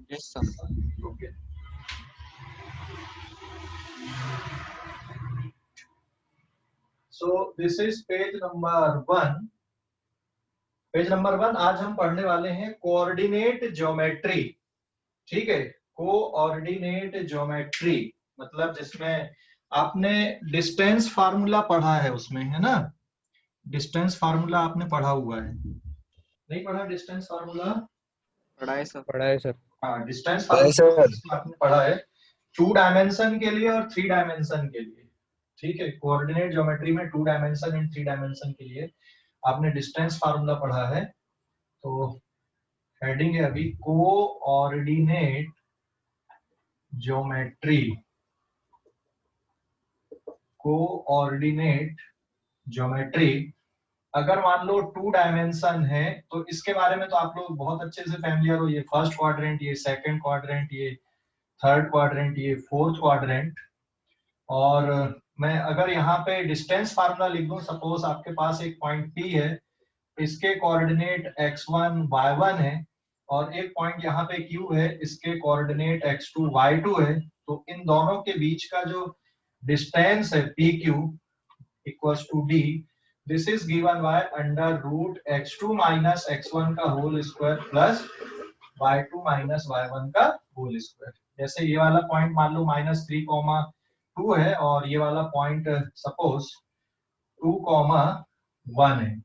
Yes, sir. Okay. So this is page number 1. Page number 1 आज हम पढ़ने वाले हैं कोऑर्डिनेट ज्योमेट्री। ठीक है, कोऑर्डिनेट ज्योमेट्री मतलब जिसमें आपने डिस्टेंस फार्मूला पढ़ा है, उसमें है ना, डिस्टेंस फार्मूला आपने पढ़ा हुआ है, नहीं पढ़ा डिस्टेंस फार्मूला? पढ़ा है सर। पढ़ा है सर। हाँ, डिस्टेंस फार्मूला आपने पढ़ा है 2 डायमेंशन के लिए और 3 डायमेंशन के लिए। ठीक है, कोऑर्डिनेट ज्योमेट्री में 2 डायमेंशन एंड 3 डायमेंशन के लिए आपने डिस्टेंस फार्मूला पढ़ा है। तो हेडिंग है अभी कोऑर्डिनेट ज्योमेट्री। कोऑर्डिनेट ज्योमेट्री अगर मान लो 2 डायमेंशन है तो इसके बारे में तो आप लोग बहुत अच्छे से फैमिलियर हो, ये फर्स्ट क्वाड्रेंट, ये सेकंड क्वाड्रेंट, ये थर्ड क्वाड्रेंट, ये फोर्थ क्वाड्रेंट। और मैं अगर यहाँ पे डिस्टेंस फार्मूला लिख दूं, सपोज आपके पास एक पॉइंट P है, इसके कोऑर्डिनेट x1 y1 है, और एक पॉइंट यहाँ पे Q है, इसके कोऑर्डिनेट x2 y2 है, तो इन दोनों के बीच का जो डिस्टेंस है PQ equals to D, this is given by under root x2 minus x1 का whole square plus y2 minus y1 का होल स्क्वायर। जैसे ये वाला पॉइंट मान लो -3,2 है और ये वाला पॉइंट सपोज 2,1 है,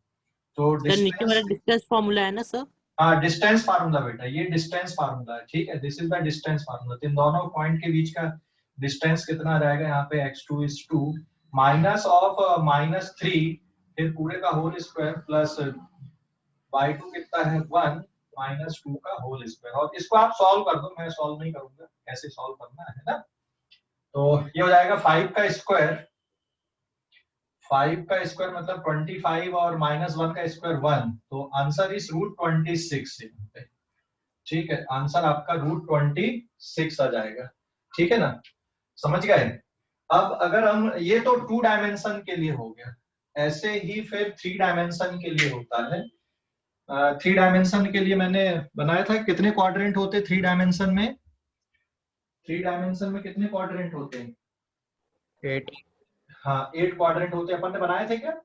तो सर नीचे वाला डिस्टेंस फॉर्मूला है ना सर? हाँ, डिस्टेंस फार्मूला बेटा, ये डिस्टेंस फार्मूला है। ठीक है, this is the distance formula. इन दोनों पॉइंट के बीच का डिस्टेंस कितना रहेगा, यहाँ पे x2 is 2 माइनस ऑफ -3 फिर पूरे का होल स्क्वायर प्लस y2 कितना है 1 माइनस 2 का होल स्क्वायर। और इसको आप सॉल्व कर दो, मैं सॉल्व नहीं करूंगा, कैसे सॉल्व करना है ना। तो ये हो जाएगा 5 का स्क्वायर, 5 का स्क्वायर मतलब 25 और -1 का स्क्वायर 1, तो आंसर इज √26 है। ठीक है, आंसर आपका √26 आ जाएगा। ठीक है ना, समझ गए? अब अगर हम, ये तो 2 डायमेंशन के लिए हो गया, ऐसे ही फिर 3 डायमेंशन के लिए होता है। 3 डायमेंशन के लिए मैंने बनाया था, कितने क्वाड्रेंट होते 3 डायमेंशन में? 3 डायमेंशन में कितने क्वाड्रेंट होते हैं? 8 हाँ, 8 क्वाड्रेंट होते हैं। अपन ने बनाए थे क्या?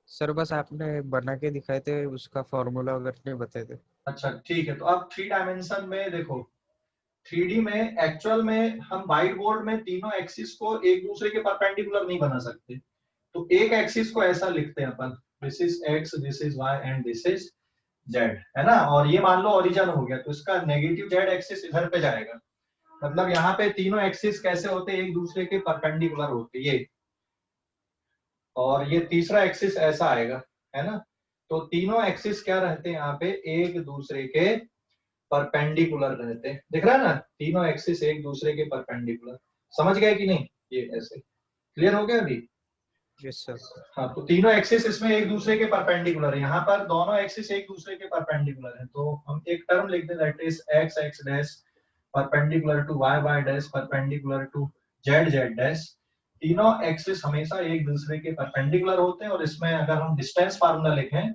सर बस आपने बना के दिखाए थे, उसका फॉर्मूला वगैरह नहीं बताए थे। अच्छा ठीक है, तो अब 3 डायमेंशन में देखो, 3D में एक्चुअल में हम व्हाइट बोर्ड में तीनों एक्सिस को एक दूसरे के परपेंडिकुलर नहीं बना सकते, तो एक एक्सिस को ऐसा लिखते हैं अपन, this is x, this is y and this is z, है ना। और ये मान लो ओरिजिन हो गया, तो इसका नेगेटिव z एक्सिस इधर पे जाएगा, मतलब यहाँ पे तीनों एक्सिस कैसे होते हैं, एक दूसरे के परपेंडिकुलर होते हैं ये, और ये तीसरा एक्सिस ऐसा आएगा, है ना। तो तीनों एक्सिस क्या रहते हैं यहाँ पे, एक दूसरे के परपेंडिकुलर रहते हैं। दिख रहा है ना, तीनों एक्सिस एक दूसरे के परपेंडिकुलर। समझ गए कि नहीं? ये ऐसे क्लियर हो गया अभी? Yes sir. हाँ, तो तीनों एक्सिस इसमें एक दूसरे के परपेंडिकुलर है, यहाँ पर दोनों एक्सिस एक दूसरे के परपेंडिकुलर है, तो हम एक टर्म लिख दें, that is x x dash perpendicular to y y dash perpendicular to z z dash. तीनों एक्सिस हमेशा एक दूसरे के परपेंडिकुलर होते हैं। और इसमें अगर हम डिस्टेंस फार्मूला लिखें,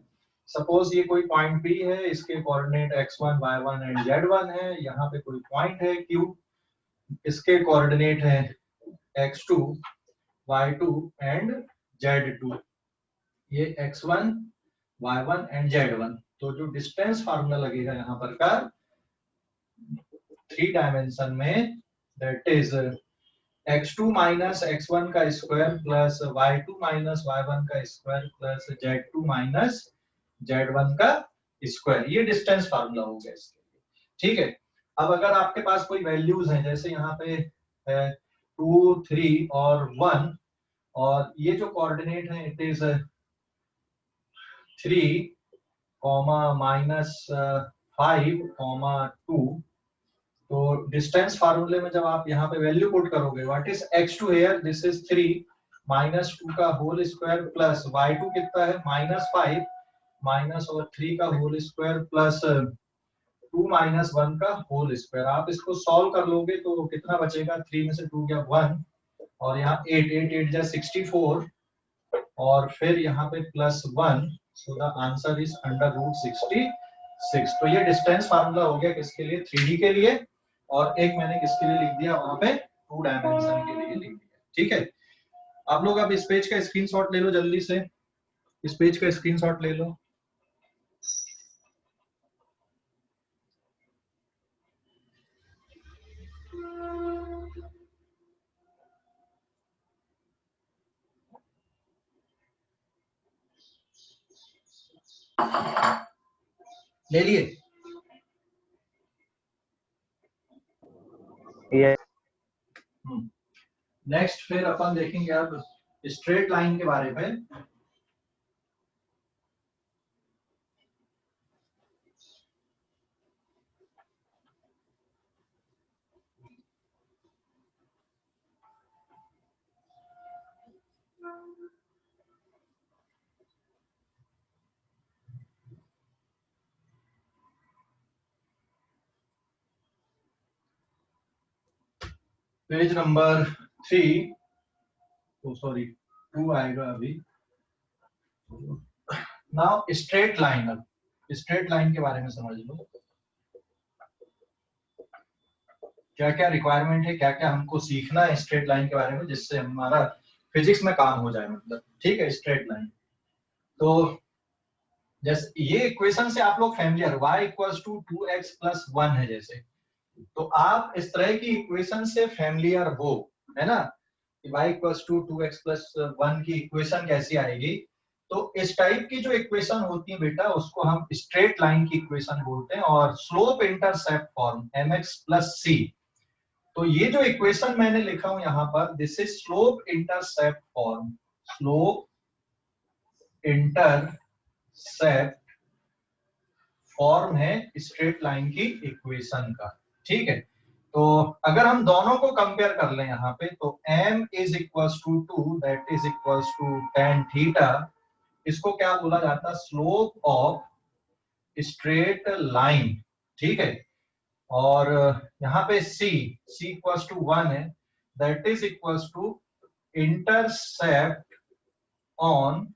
सपोज ये कोई पॉइंट P है, इसके coordinate x1 y1 and z1 है, यहाँ पे कोई पॉइंट है Q, इसके कोऑर्डिनेट है x2 y2 एंड z2, ये x1 y1 एंड z1। तो जो डिस्टेंस फार्मूला लगेगा यहाँ पर का 3 डायमेंशन में, that is x2 minus x1 का square plus y2 minus y1 का square plus z2 minus z1 का स्क्वायर, ये डिस्टेंस फार्मूला हो गया इसके लिए। ठीक है, अब अगर आपके पास कोई वैल्यूज हैं, जैसे यहाँ पे 2 3 और 1, और ये जो कोऑर्डिनेट है इट इज 3, -5, 2, तो डिस्टेंस फार्मूले में जब आप यहाँ पे वैल्यू पुट करोगे, what is x2 here, this is 3 -2 का होल स्क्वायर प्लस y2 कितना है -5 माइनस और 3 का होल स्क्वायर प्लस 2 माइनस 1 का होल स्क्वायर। आप इसको सॉल्व कर लोगे तो कितना बचेगा, 3 में से 2 गया 1, और यहाँ 8 8 8 जा 64, और फिर यहाँ पे +1, सो द आंसर इज √64। 6। तो ये डिस्टेंस फार्मूला हो गया किसके लिए, 3D के लिए, और एक मैंने किसके लिए लिख दिया वहां पे, 2 डायमेंशन के लिए लिख दिया। ठीक है, आप लोग अब इस पेज का स्क्रीनशॉट ले लो जल्दी से, इस पेज का स्क्रीनशॉट ले लो। ले लिए? ये नेक्स्ट फिर अपन देखेंगे अब स्ट्रेट लाइन के बारे में। पेज नंबर 3, सॉरी 2 आएगा अभी। नाउ स्ट्रेट लाइन, अब स्ट्रेट लाइन के बारे में समझ लो, क्या क्या रिक्वायरमेंट है, क्या क्या हमको सीखना है स्ट्रेट लाइन के बारे में, जिससे हमारा फिजिक्स में काम हो जाए, मतलब ठीक है। स्ट्रेट लाइन तो जैसे ये इक्वेशन से आप लोग familiar, y equals to 2x plus 1 है जैसे, तो आप इस तरह की इक्वेशन से फैमिलियर हो, है ना, कि y equals to 2x plus 1 की इक्वेशन कैसी आएगी। तो इस टाइप की जो इक्वेशन होती है बेटा, उसको हम स्ट्रेट लाइन की इक्वेशन बोलते हैं, और slope intercept form mx plus c। तो ये जो इक्वेशन मैंने लिखा हूं यहाँ पर, this is slope intercept form, slope intercept form है स्ट्रेट लाइन की इक्वेशन का। ठीक है, तो अगर हम दोनों को कंपेयर कर लें यहाँ पे, तो m is equals to 2, that is equals to tan theta, इसको क्या बोला जाता है, स्लोप ऑफ स्ट्रेट लाइन। ठीक है, और यहाँ पे c इक्वल्स टू 1 है, that is equals to intercept on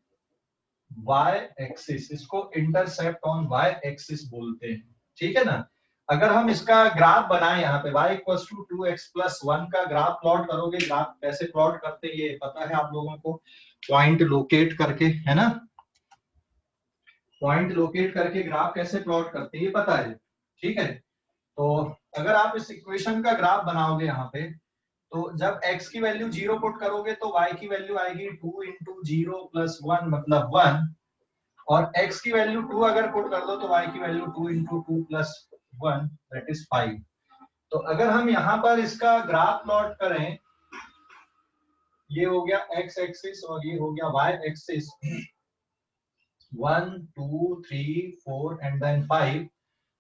y axis, इसको इंटरसेप्ट ऑन y एक्सिस बोलते हैं। ठीक है ना, अगर हम इसका ग्राफ बनाएं यहाँ पे, y equals to 2x plus 1 का ग्राफ प्लॉट करोगे, ग्राफ कैसे प्लॉट करते हैं ये पता है आप लोगों को, पॉइंट लोकेट करके, है ना, पॉइंट लोकेट करके ग्राफ कैसे प्लॉट करते हैं ये पता है। ठीक है, तो अगर आप इस इक्वेशन का ग्राफ बनाओगे यहाँ पे, तो जब x की वैल्यू 0 पुट करोगे तो y की वैल्यू आएगी 2 इंटू 0 प्लस 1 मतलब 1, और x की वैल्यू 2 अगर पुट कर दो तो y की value 2 into 2 plus 1 that is 5। तो अगर हम यहाँ पर इसका ग्राफ प्लॉट करें, ये हो गया x एक्सिस और ये हो गया y axis, 1 2 3 4 and then 5,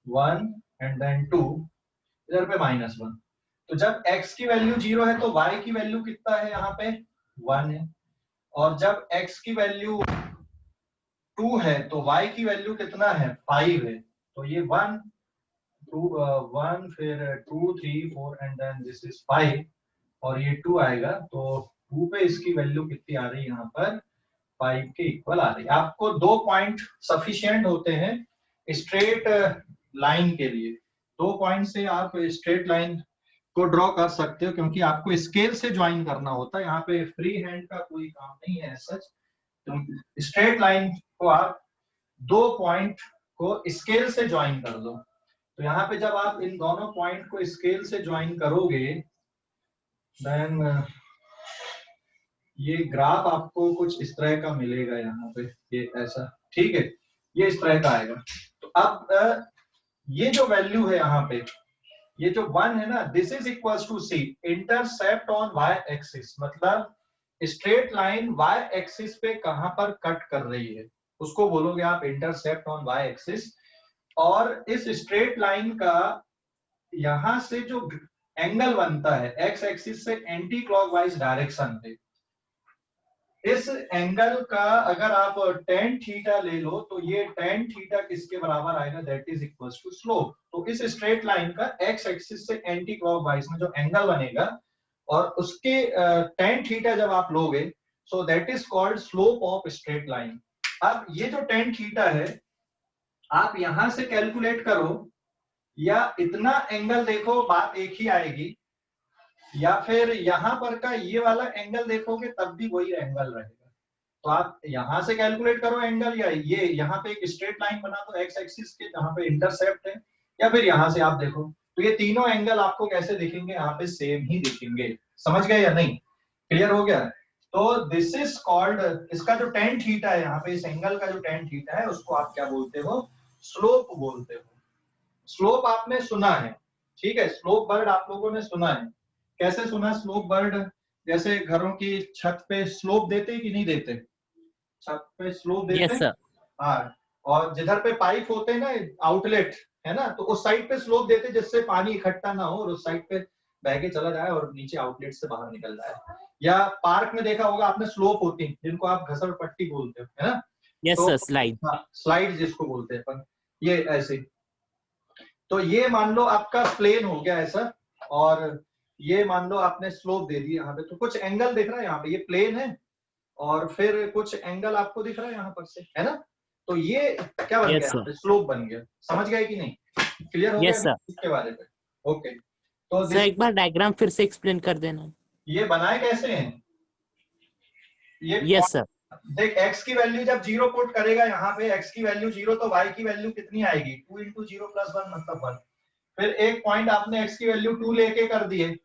1 and then 2, इधर पे -1। तो जब x की वैल्यू 0 है तो y की वैल्यू कितना है यहाँ पे, 1 है, और जब x की वैल्यू 2 है तो y की वैल्यू कितना है, 5 है। तो ये 1 2 1 फिर 2 3 4 एंड देन दिस इज 5, और ये 2 आएगा, तो 2 पे इसकी वैल्यू कितनी आ रही है यहाँ पर, 5 के इक्वल आ रही है। आपको 2 पॉइंट सफिशिएंट होते हैं स्ट्रेट लाइन के लिए, 2 पॉइंट से आप स्ट्रेट लाइन को ड्रॉ कर सकते हो, क्योंकि आपको स्केल से ज्वाइन करना होता है, यहाँ पे फ्री हैंड का कोई काम नहीं है सच। तो स्ट्रेट लाइन को आप 2 पॉइंट को स्केल से ज्वाइन कर दो, तो यहाँ पे जब आप इन दोनों पॉइंट को स्केल से ज्वाइन करोगे, देन ये ग्राफ आपको कुछ इस तरह का मिलेगा यहाँ पे, ये ऐसा, ठीक है, ये इस तरह का आएगा। तो अब ये जो वैल्यू है यहाँ पे, ये जो 1 है ना, this is equals to C intercept on y axis, मतलब स्ट्रेट लाइन y एक्सिस पे कहां पर कट कर रही है उसको बोलोगे आप इंटरसेप्ट ऑन y एक्सिस। और इस स्ट्रेट लाइन का यहां से जो एंगल बनता है x एक्सिस से एंटी क्लॉकवाइज डायरेक्शन पे, इस एंगल का अगर आप tan थीटा ले लो तो ये tan थीटा किसके बराबर आएगा, that is equals to slope. तो इस स्ट्रेट लाइन का x एक्सिस से एंटी क्लॉकवाइज में जो एंगल बनेगा और उसके tan थीटा जब आप लोगे, so that is called slope of straight line. अब ये जो tan थीटा है, आप यहां से कैलकुलेट करो या इतना एंगल देखो, बात एक ही आएगी, या फिर यहां पर का ये वाला एंगल देखोगे तब भी वही एंगल रहेगा। तो आप यहां से कैलकुलेट करो एंगल, या ये यहाँ पे एक स्ट्रेट लाइन बना दो एक्स एक्सिस के जहां पे इंटरसेप्ट है, या फिर यहां से आप देखो, तो ये तीनों एंगल आपको कैसे दिखेंगे, यहाँ पे सेम ही दिखेंगे। समझ गए या नहीं? क्लियर हो गया? तो दिस इज कॉल्ड, इसका जो tan थीटा है यहाँ पे, इस एंगल का जो tan थीटा है उसको आप क्या बोलते हो? स्लोप बोलते हो। स्लोप आपने सुना है, ठीक है, स्लोप वर्ड आप लोगों ने सुना है। कैसे सुना स्लोप वर्ड? जैसे घरों की छत पे स्लोप देते कि नहीं देते? छत पे स्लोप देते यस हैं। सर। हाँ, और जिधर पे पाइप होते हैं ना, आउटलेट है ना, तो उस साइड पे स्लोप देते जिससे पानी इकट्ठा ना हो और उस साइड पे बह के चला जाए और नीचे आउटलेट से बाहर निकल जाए। या पार्क में देखा होगा आपने, स्लोप होती है जिनको आप घसर पट्टी बोलते हो, है ना? यस तो सर, स्लाइड। स्लाइड जिसको बोलते हैं अपन, ये ऐसे। तो ये मान लो आपका प्लेन हो गया ऐसा, और ये मान लो आपने स्लोप दे दी यहाँ पे, तो कुछ एंगल दिख रहा है यहाँ पे, ये प्लेन है और फिर कुछ एंगल आपको दिख रहा है यहाँ पर से, है ना? तो ये क्या बन गया? यस यहाँ सर। पे स्लोप बन गया। समझ गए कि नहीं? क्लियर हो गया यस सर। इसके बारे में? ओके, तो सर एक बार डायग्राम फिर से एक्सप्लेन कर देना। ये बनाए कैसे हैं? ये यस सर। देख, x की वैल्यू जब 0 पुट करेगा यहाँ पे, x की वैल्यू 0, तो y की वैल्यू कितनी आएगी? 2 इंटू 0 प्लस 1 मतलब 1। फिर एक पॉइंट आपने x की वैल्यू 2 लेके कर दिए,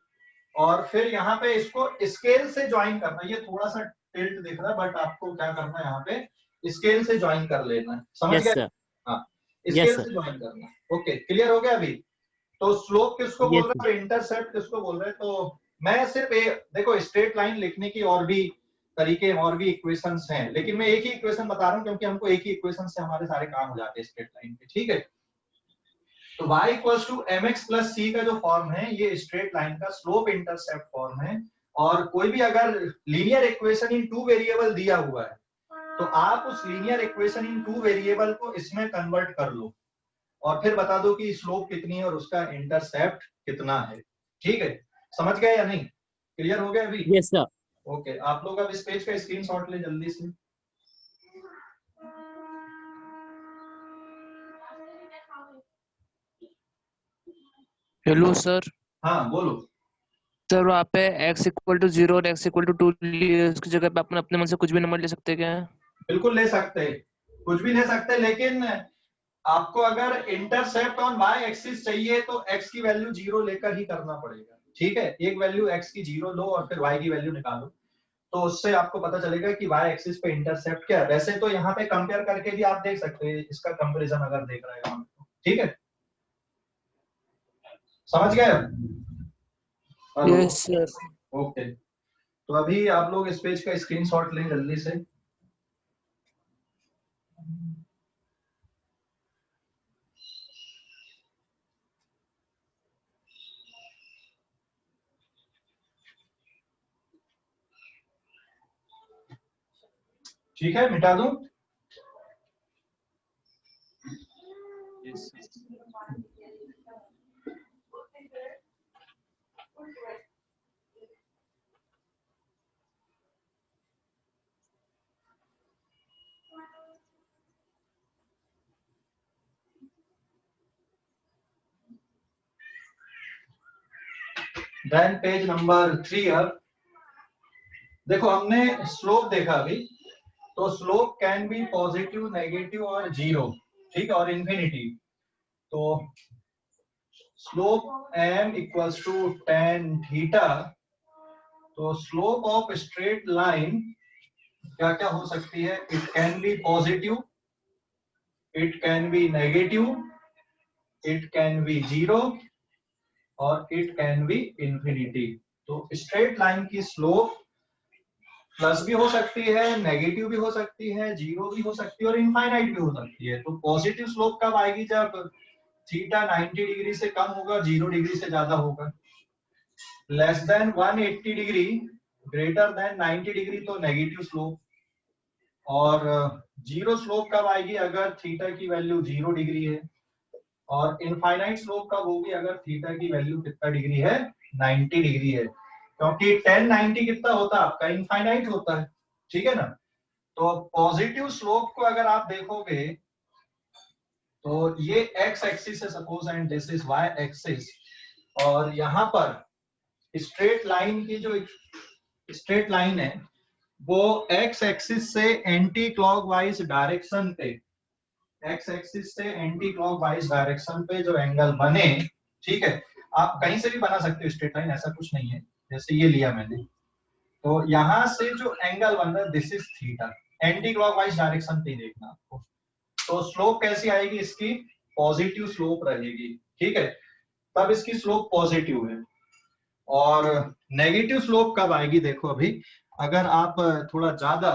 और फिर यहाँ पे इसको स्केल से ज्वाइन करना। ये थोड़ा सा टिल्ट दिख रहा है, बट आपको क्या करना है, यहाँ पे स्केल से ज्वाइन कर लेना है। समझ यस गए? सर। हाँ, यस स्केल सर। से ज्वाइन करना। ओके, क्लियर हो गया अभी? तो स्लोप किसको बोल यस रहे सर। हैं और इंटरसेप्ट किसको बोल रहे हैं? तो मैं सिर्फ देखो, स्ट्रेट लाइन लिखने की और भी तरीके, और भी इक्वेशंस हैं, लेकिन मैं एक ही इक्वेशन बता रहा हूँ क्योंकि हमको एक ही इक्वेशन से हमारे सारे काम हो जाते हैं स्ट्रेट लाइन के, ठीक है? तो y equals to mx plus c का जो फॉर्म है, ये स्ट्रेट लाइन का स्लोप इंटरसेप्ट फॉर्म है। और कोई भी अगर लीनियर इक्वेशन इन 2 वेरिएबल दिया हुआ है, तो आप उस लीनियर इक्वेशन इन 2 वेरिएबल को इसमें कन्वर्ट कर लो और फिर बता दो कि स्लोप कितनी है और उसका इंटरसेप्ट कितना है। ठीक है? समझ गए या नहीं? क्लियर हो गया अभी? Yes sir. ओके, आप लोग अब इस पेज का स्क्रीनशॉट ले जल्दी से। Hello sir. हाँ बोलो। सर वहाँ पे x इक्वल टू 0 और x इक्वल टू 2 लिए, उसकी जगह पे अपन अपने मन से कुछ भी नंबर ले सकते हैं क्या? बिल्कुल ले सकते हैं, कुछ भी ले सकते हैं, लेकिन आपको अगर इंटरसेप्ट ऑन y एक्सिस चाहिए तो x की वैल्यू 0 लेकर ही करना पड़ेगा। ठीक है? एक वैल्यू x की 0 लो और फिर y की वैल्यू निकालो, तो उससे आपको पता चलेगा कि y एक्सिस पे इंटरसेप्ट क्या है। वैसे तो यहाँ पे कंपेयर करके भी आप देख सकते हैं, इसका कंपैरिजन अगर देख रहे हैं हम। ठीक है? समझ गए? Yes sir. ओके, तो अभी आप लोग इस पेज का स्क्रीनशॉट लें जल्दी से। ठीक है, मिटा दूं? यस देन पेज नंबर 3 अब देखो, हमने स्लोप देखा अभी। तो slope can be positive, negative और 0, ठीक है, और इंफिनिटी। तो slope m equals to tan theta. तो स्लोप ऑफ स्ट्रेट लाइन क्या क्या हो सकती है? It can be positive, it can be negative, it can be 0 और इट कैन बी इंफिनिटी। तो स्ट्रेट लाइन की स्लोप प्लस भी हो सकती है, नेगेटिव भी हो सकती है, 0 भी हो सकती है और इनफाइनाइट भी हो सकती है। तो पॉजिटिव स्लोप कब आएगी? जब थीटा 90 डिग्री से कम होगा, 0 डिग्री से ज्यादा होगा। Less than 180 degree, greater than 90 degree, तो नेगेटिव स्लोप। और 0 स्लोप कब आएगी? अगर थीटा की वैल्यू 0 डिग्री है। और इनफाइनाइट स्लोप कब होगी? अगर थीटा की वैल्यू कितना डिग्री है? 90 डिग्री है, क्योंकि 1090 कितना होता है आपका? इनफाइनाइट होता है। ठीक है ना? तो पॉजिटिव स्लोप को अगर आप देखोगे तो ये x एक्सिस है suppose and this is y axis, और यहाँ पर स्ट्रेट लाइन की जो स्ट्रेट लाइन है वो x एक्सिस से एंटी क्लॉकवाइज डायरेक्शन पे, x एक्सिस से एंटी क्लॉकवाइज डायरेक्शन पे जो एंगल बने, ठीक है, आप कहीं से भी बना सकते हो स्ट्रेट लाइन, ऐसा कुछ नहीं है, जैसे ये लिया मैंने, तो यहां से जो एंगल बन रहा है this is theta, anti clockwise direction पे देखना आपको। तो स्लोप कैसी आएगी इसकी, पॉजिटिव स्लोप रहेगी, ठीक है, तब इसकी स्लोप पॉजिटिव है। और नेगेटिव स्लोप कब आएगी, देखो अभी अगर आप थोड़ा ज्यादा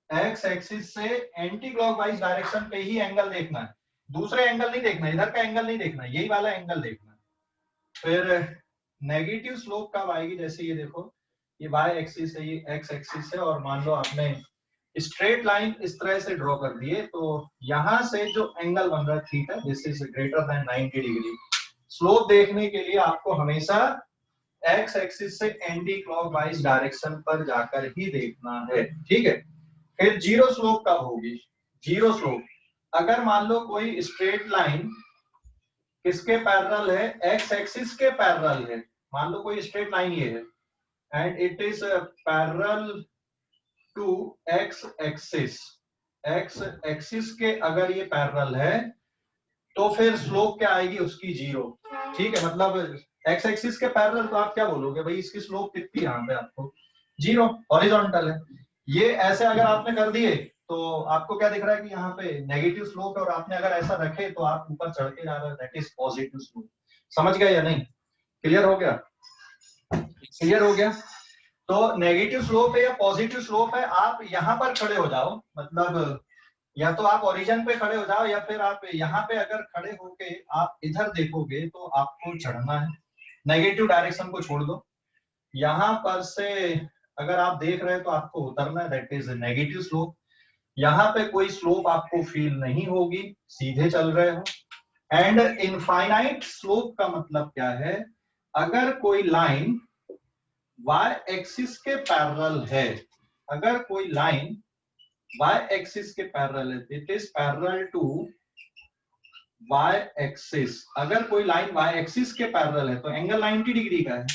एक्स एक्सिस से एंटी क्लॉकवाइज डायरेक्शन पे ही एंगल देखना है, दूसरे एंगल नहीं देखना, इधर का एंगल नहीं देखना, यही वाला एंगल देखना है। फिर नेगेटिव स्लोप कब आएगी, जैसे ये देखो ये y एक्सिस है, ये x एक्सिस है, और मान लो आपने स्ट्रेट लाइन इस तरह से ड्रॉ कर दिए, तो यहां से जो एंगल बन रहा है theta, this is greater than 90 degree. Slope देखने के लिए आपको हमेशा x एक्सिस से एंटी क्लॉकवाइज डायरेक्शन पर जाकर ही देखना है, ठीक है। फिर जीरो स्लोप कब होगी, जीरो स्लोप अगर मान लो कोई स्ट्रेट लाइन किसके पैरेलल है, x एक्सिस के पैरेलल है, मान लो कोई स्ट्रेट लाइन ये है and it is parallel to x axis, x axis के अगर ये पैरेलल है तो फिर स्लोप क्या आएगी उसकी, जीरो, ठीक है। मतलब x एक्सिस के पैरेलल तो आप क्या बोलोगे भाई, इसकी स्लोप कितनी यहाँ पे आपको, जीरो, हॉरिजॉन्टल है। ये ऐसे अगर आपने कर दिए तो आपको क्या दिख रहा है कि यहाँ पे नेगेटिव स्लोप है, और आपने अगर ऐसा रखे तो आप ऊपर चढ़ के जा रहे हो, दैट इज पॉजिटिव स्लोप। समझ गए या नहीं, क्लियर हो गया, क्लियर हो गया। तो नेगेटिव स्लोप है या पॉजिटिव स्लोप है, आप यहाँ पर खड़े हो जाओ, मतलब या तो आप ओरिजिन पे खड़े हो जाओ, या फिर आप यहाँ पे अगर खड़े होके आप इधर देखोगे तो आपको चढ़ना है, नेगेटिव डायरेक्शन को छोड़ दो। यहाँ पर से अगर आप देख रहे हैं तो आपको उतरना है, दैट इज नेगेटिव स्लोप। यहाँ पे कोई स्लोप आपको फील नहीं होगी, सीधे चल रहे हो। एंड इनफाइनाइट स्लोप का मतलब क्या है, अगर कोई लाइन y एक्सिस के पैरेलल है, अगर कोई लाइन y एक्सिस के पैरेलल है, it is parallel to y axis, अगर कोई लाइन y एक्सिस के पैरेलल है तो एंगल 90 डिग्री का है।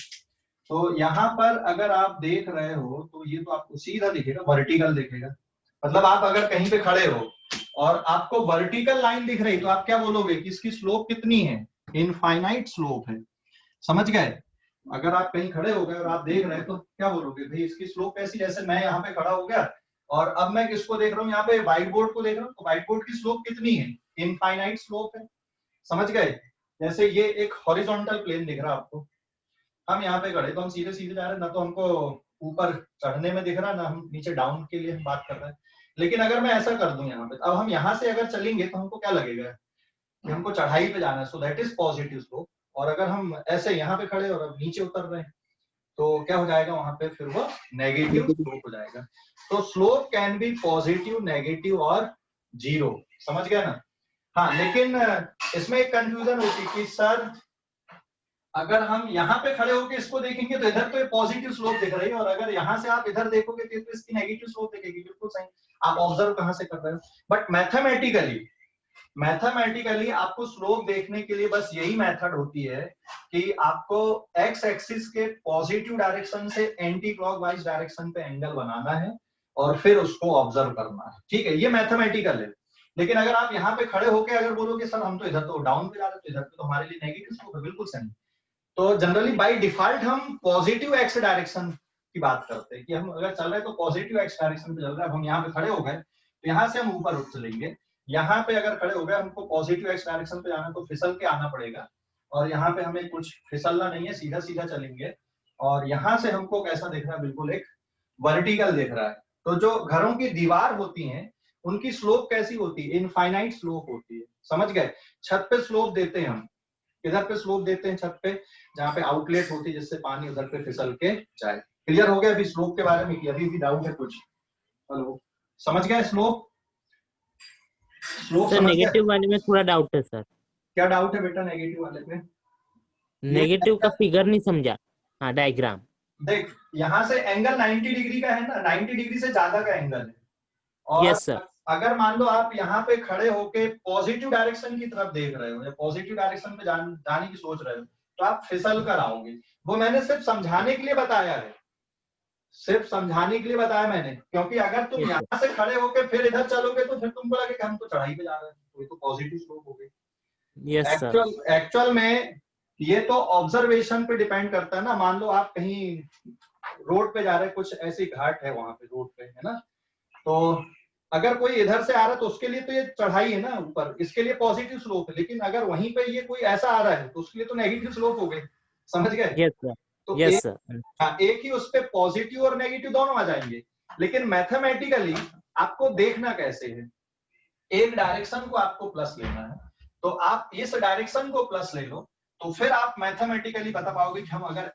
तो यहाँ पर अगर आप देख रहे हो तो ये तो आपको सीधा दिखेगा, वर्टिकल दिखेगा, मतलब आप अगर कहीं पे खड़े हो और आपको वर्टिकल लाइन दिख रही तो आप क्या बोलोगे कि इसकी स्लोप कितनी है, इनफाइनाइट स्लोप है। समझ गए, अगर आप कहीं खड़े हो गए और आप देख रहे हैं तो क्या बोलोगे भाई इसकी स्लोप कैसी, जैसे मैं यहाँ पे खड़ा हो गया और अब मैं किसको देख रहा हूँ, यहाँ पे व्हाइट बोर्ड को देख रहा हूँ, तो व्हाइट बोर्ड की स्लोप कितनी है, इनफाइनाइट स्लोप है। समझ गए, जैसे ये एक हॉरिजॉन्टल प्लेन दिख रहा है आपको, हम यहाँ पे खड़े तो हम सीधे सीधे जा रहे हैं, ना तो हमको ऊपर चढ़ने में दिख रहा है, ना हम नीचे डाउन के लिए हम बात कर रहे हैं। लेकिन अगर मैं ऐसा कर दूं यहाँ पे, अब हम यहाँ से अगर चलेंगे तो हमको क्या लगेगा कि हमको चढ़ाई पे जाना है, so that is positive slope. और अगर हम ऐसे यहाँ पे खड़े और अब नीचे उतर रहे हैं तो क्या हो जाएगा, वहां पे फिर वो नेगेटिव स्लोप हो जाएगा। तो slope can be positive, negative और जीरो। समझ गया ना। हाँ, लेकिन इसमें एक कंफ्यूजन होती है कि सर अगर हम यहाँ पे खड़े होकर इसको देखेंगे तो इधर तो ये पॉजिटिव स्लोप दिख रही है, और अगर यहाँ से आप इधर देखोगे तो इसकी नेगेटिव स्लोप दिखेगी। बिल्कुल सही, आप ऑब्जर्व कहाँ से कर रहे हो। बट मैथमेटिकली आपको स्लोप देखने के लिए बस यही मेथड होती है कि आपको एक्स एक्सिस के पॉजिटिव डायरेक्शन से एंटी क्लॉकवाइज डायरेक्शन पे एंगल बनाना है और फिर उसको ऑब्जर्व करना है। ठीक है, ये मैथमेटिकल है। लेकिन अगर आप यहाँ पे खड़े होके अगर बोलोगे सर हम तो इधर तो डाउन पे जा रहे हैं, तो इधर पे तो हमारे लिए नेगेटिव स्लोप है, बिल्कुल सही। तो जनरली बाय डिफॉल्ट हम पॉजिटिव एक्स डायरेक्शन की बात करते हैं कि हम अगर चल रहे हैं तो पॉजिटिव एक्स डायरेक्शन पे चल रहा है। अब हम यहाँ पे खड़े हो गए तो यहाँ से हम ऊपर उठ चलेंगे। यहाँ पे अगर खड़े हो गए हमको पॉजिटिव एक्स डायरेक्शन पे जाना तो फिसल के आना पड़ेगा, और यहाँ पे हमें कुछ फिसलना नहीं है, सीधा सीधा चलेंगे। और यहाँ से हमको कैसा दिख रहा है, बिल्कुल एक वर्टिकल दिख रहा है। तो जो घरों की दीवार होती हैं उनकी स्लोप कैसी होती है, इनफाइनाइट स्लोप होती है। समझ गए। छत पे स्लोप देते हैं हम, इधर पे स्लोप देते हैं छत पे, जहाँ पे आउटलेट होती है जिससे पानी उधर पे फिसल के जाए। क्लियर हो गया अभी स्लोप के बारे में, कि अभी भी डाउट है कुछ? हेलो, समझ गए स्लोप? सर नेगेटिव वाले में थोड़ा डाउट है सर। क्या डाउट है बेटा नेगेटिव वाले में? नेगेटिव का फिगर नहीं समझा। हाँ, डायग्राम देख, यहाँ से एंगल 90 डिग्री का है ना, 90 डिग्री से ज्यादा का एंगल है। और यस सर। अगर मान लो आप यहाँ पे खड़े होके पॉजिटिव डायरेक्शन की तरफ देख रहे हो या पॉजिटिव डायरेक्शन पे जाने की सोच रहे हो तो आप फिसल कर आओगे। वो मैंने सिर्फ समझाने के लिए बताया है, सिर्फ समझाने के लिए बताया मैंने, क्योंकि अगर तुम Yes, sir. यहाँ से खड़े होके फिर इधर चलोगे तो फिर तुमको लगेगा हम तो चढ़ाई पे जा रहे हैं, तो ये तो पॉजिटिव स्लोप हो गई। Yes, sir. एक्चुअल में ये तो ऑब्जर्वेशन पे डिपेंड करता है ना। मान लो आप कहीं रोड पे जा रहे हैं, कुछ ऐसी घाट है वहां पे रोड पे, है ना, तो अगर कोई इधर से आ रहा है तो उसके लिए तो ये चढ़ाई है ना ऊपर, इसके लिए पॉजिटिव स्लोप है। लेकिन अगर वहीं पे ये कोई ऐसा आ रहा है तो उसके लिए तो नेगेटिव स्लोप हो गई, समझ गए? Yes, sir. तो Yes, एक, sir. हाँ, एक ही उस पे पॉजिटिव और नेगेटिव दोनों आ जाएंगे। लेकिन मैथमेटिकली आपको देखना कैसे है, एक डायरेक्शन को आपको प्लस लेना है, तो आप इस डायरेक्शन को प्लस ले लो, तो फिर आप मैथमेटिकली बता पाओगे कि हम अगर